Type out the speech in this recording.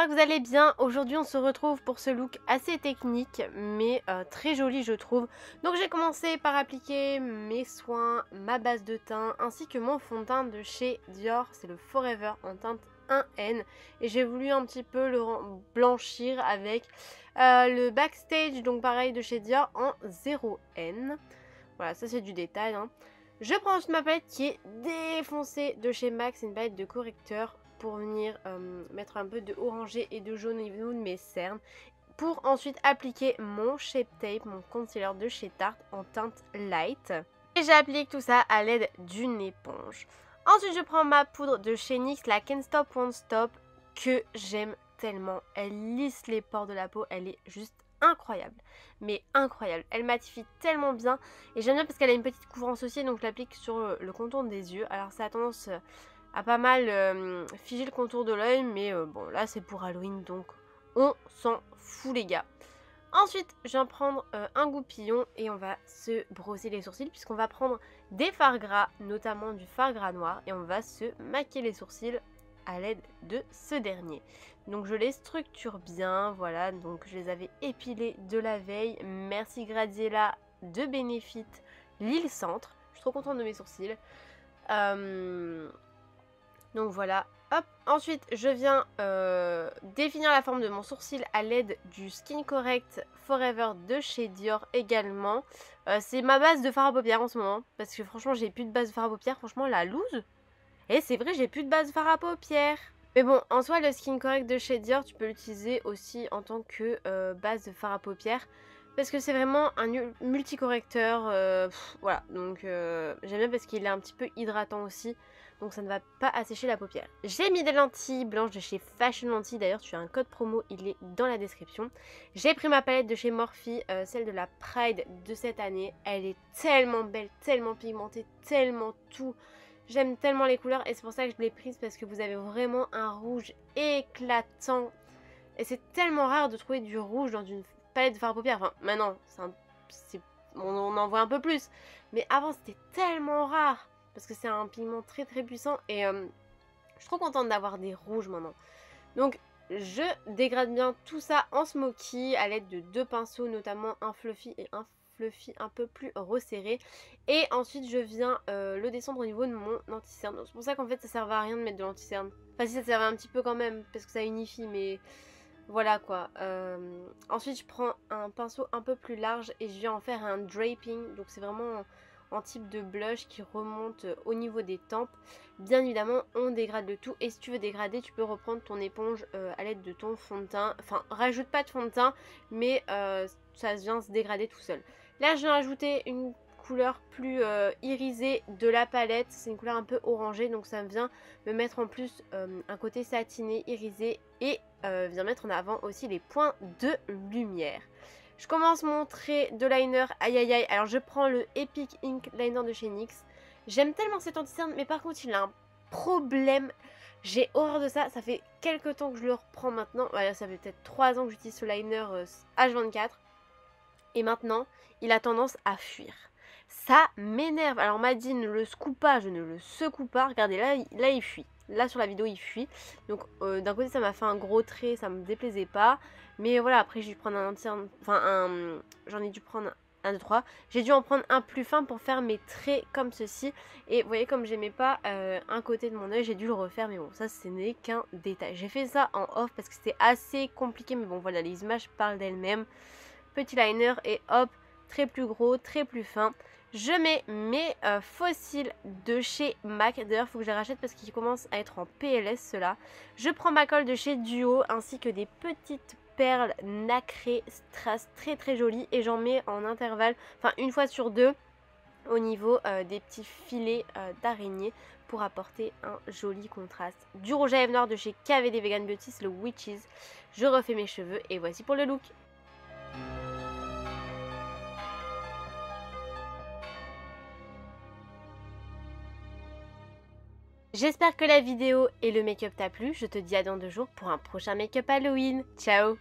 j'espère que vous allez bien. Aujourd'hui on se retrouve pour ce look assez technique mais très joli je trouve. Donc j'ai commencé par appliquer mes soins, ma base de teint ainsi que mon fond de teint de chez Dior. C'est le Forever en teinte 1N et j'ai voulu un petit peu le blanchir avec le Backstage, donc pareil de chez Dior en 0N. Voilà, ça c'est du détail hein. Je prends ensuite ma palette qui est défoncée de chez MAC, c'est une palette de correcteur pour venir mettre un peu de orangé et de jaune au niveau de mes cernes. Pour ensuite appliquer mon Shape Tape, mon concealer de chez Tarte en teinte light. Et j'applique tout ça à l'aide d'une éponge. Ensuite je prends ma poudre de chez NYX, la Can't Stop Won't Stop, que j'aime tellement. Elle lisse les pores de la peau, elle est juste incroyable, mais incroyable. Elle matifie tellement bien et j'aime bien parce qu'elle a une petite couvrance aussi, donc je l'applique sur le contour des yeux. Alors ça a tendance à pas mal figer le contour de l'œil, mais bon là c'est pour Halloween donc on s'en fout les gars. Ensuite je viens prendre un goupillon et on va se brosser les sourcils puisqu'on va prendre des fards gras, notamment du fard gras noir, et on va se maquiller les sourcils à l'aide de ce dernier. Donc je les structure bien, voilà, donc je les avais épilés de la veille. Merci Graziella de Benefit Lille Centre, je suis trop contente de mes sourcils. Donc voilà, hop. Ensuite je viens définir la forme de mon sourcil à l'aide du Skin Correct Forever de chez Dior également. C'est ma base de fard à paupières en ce moment, parce que franchement j'ai plus de base de fard à paupières, franchement la loose. Et c'est vrai, j'ai plus de base de fard à paupières. Mais bon, en soi, le Skin Correct de chez Dior, tu peux l'utiliser aussi en tant que base de fard à paupières. Parce que c'est vraiment un multicorrecteur. Voilà, donc j'aime bien parce qu'il est un petit peu hydratant aussi. Donc ça ne va pas assécher la paupière. J'ai mis des lentilles blanches de chez Fashion Lentilles. D'ailleurs, tu as un code promo, il est dans la description. J'ai pris ma palette de chez Morphe, celle de la Pride de cette année. Elle est tellement belle, tellement pigmentée, tellement tout. J'aime tellement les couleurs et c'est pour ça que je l'ai prise, parce que vous avez vraiment un rouge éclatant. Et c'est tellement rare de trouver du rouge dans une palette de fard à paupières. Enfin, maintenant, on en voit un peu plus. Mais avant, c'était tellement rare. Parce que c'est un pigment très très puissant. Et je suis trop contente d'avoir des rouges maintenant. Donc, je dégrade bien tout ça en smoky à l'aide de 2 pinceaux, notamment un fluffy et un fluffy un peu plus resserré. Et ensuite je viens le descendre au niveau de mon anti-cerne. C'est pour ça qu'en fait ça servait à rien de mettre de l'anti-cerne. Enfin si, ça servait un petit peu quand même parce que ça unifie, mais voilà quoi. Ensuite je prends un pinceau un peu plus large et je viens en faire un draping. Donc c'est vraiment en type de blush qui remonte au niveau des tempes. Bien évidemment on dégrade le tout, et si tu veux dégrader tu peux reprendre ton éponge à l'aide de ton fond de teint. Enfin rajoute pas de fond de teint, mais ça vient se dégrader tout seul. Là je viens ajouter une couleur plus irisée de la palette, c'est une couleur un peu orangée, donc ça vient me mettre en plus un côté satiné, irisé, et vient mettre en avant aussi les points de lumière. Je commence mon trait de liner, aïe aïe aïe. Alors je prends le Epic Ink Liner de chez NYX. J'aime tellement cet anti-cerne, mais par contre il a un problème. J'ai horreur de ça, ça fait quelques temps que je le reprends maintenant. Ouais, ça fait peut-être 3 ans que j'utilise ce liner H24. Et maintenant, il a tendance à fuir. Ça m'énerve. Alors on m'a dit ne le secoue pas, je ne le secoue pas. Regardez, là il fuit. Là sur la vidéo il fuit. Donc d'un côté ça m'a fait un gros trait, ça me déplaisait pas. Mais voilà, après j'ai dû prendre j'en ai dû prendre un, 2, 3. J'ai dû en prendre un plus fin pour faire mes traits comme ceci. Et vous voyez, comme j'aimais pas un côté de mon œil, j'ai dû le refaire. Mais bon, ça ce n'est qu'un détail. J'ai fait ça en off parce que c'était assez compliqué. Mais bon voilà, les images parlent d'elles-mêmes. Petit liner et hop, très plus gros, très plus fin. Je mets mes fossiles de chez MAC. D'ailleurs, il faut que je les rachète parce qu'ils commencent à être en PLS, ceux-là. Je prends ma colle de chez Duo ainsi que des petites perles nacrées strass très très jolies. Et j'en mets en intervalle, enfin une fois sur deux, au niveau des petits filets d'araignée pour apporter un joli contraste. Du rouge à lèvres noir de chez KVD Vegan Beauty, c'est le Witches. Je refais mes cheveux et voici pour le look. J'espère que la vidéo et le make-up t'a plu. Je te dis à dans 2 jours pour un prochain make-up Halloween. Ciao!